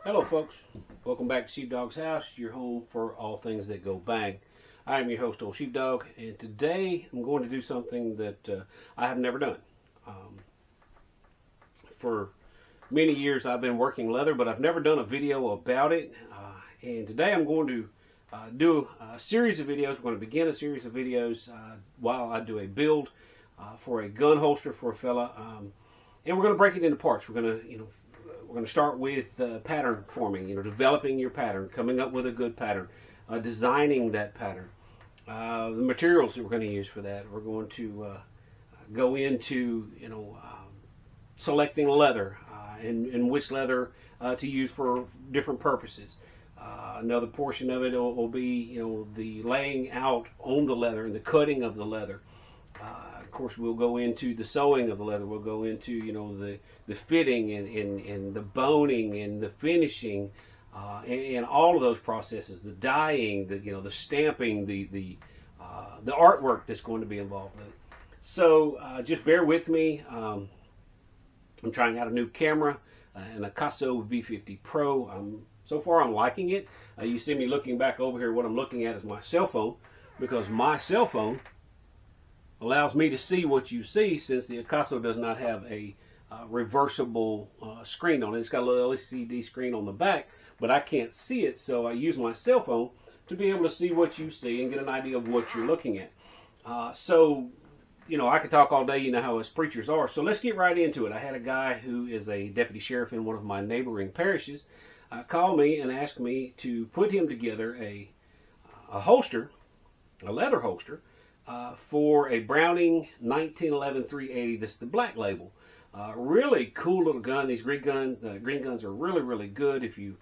Hello folks, welcome back to Sheepdog's House, your home for all things that go bang. I am your host, Old Sheepdog, and today I'm going to do something that I have never done. For many years I've been working leather, but I've never done a video about it. And today I'm going to do a series of videos. We're going to begin a series of videos while I do a build for a gun holster for a fella. And we're going to break it into parts. We're going to start with pattern forming, developing your pattern, coming up with a good pattern, designing that pattern, the materials that we're going to use for that. We're going to go into, selecting leather and which leather to use for different purposes. Another portion of it will be, the laying out on the leather and the cutting of the leather. Of course, we'll go into the sewing of the leather. We'll go into, the fitting and the boning and the finishing and all of those processes, the dyeing, the stamping, the artwork that's going to be involved with it. So just bear with me. I'm trying out a new camera, an Akaso V50 Pro. So far, I'm liking it. You see me looking back over here. What I'm looking at is my cell phone, because my cell phone allows me to see what you see, since the Akaso does not have a reversible screen on it. It's got a little LCD screen on the back, but I can't see it, so I use my cell phone to be able to see what you see and get an idea of what you're looking at. I could talk all day, you know how us preachers are, so let's get right into it. I had a guy who is a deputy sheriff in one of my neighboring parishes call me and ask me to put him together a holster, a leather holster, for a Browning 1911 380. This is the black label. Really cool little gun. These green guns are really good. If you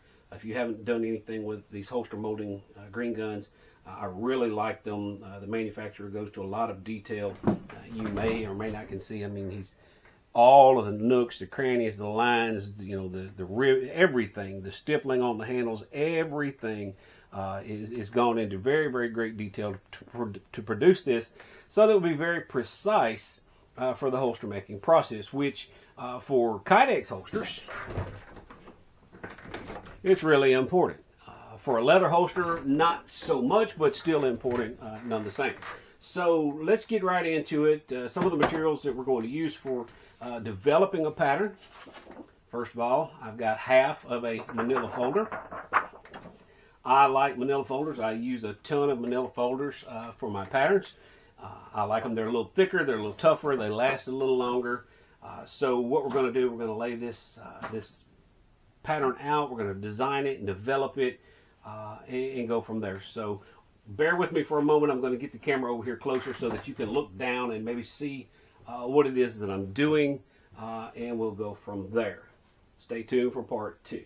haven't done anything with these holster molding green guns, I really like them. The manufacturer goes to a lot of detail. You may or may not can see. I mean, he's all of the nooks, the crannies, the lines, the rib, everything, the stippling on the handles, everything is gone into very great detail to produce this, so that it will be very precise for the holster making process, which for Kydex holsters, it's really important. For a leather holster, not so much, but still important none the same. So let's get right into it. Some of the materials that we're going to use for developing a pattern. First of all, I've got half of a manila folder. I like manila folders. I use a ton of manila folders for my patterns. I like them. They're a little thicker, they're a little tougher, they last a little longer. So what we're going to do, we're going to lay this pattern out. We're going to design it and develop it and go from there. So bear with me for a moment. I'm going to get the camera over here closer so that you can look down and maybe see what it is that I'm doing, and we'll go from there. Stay tuned for part 2.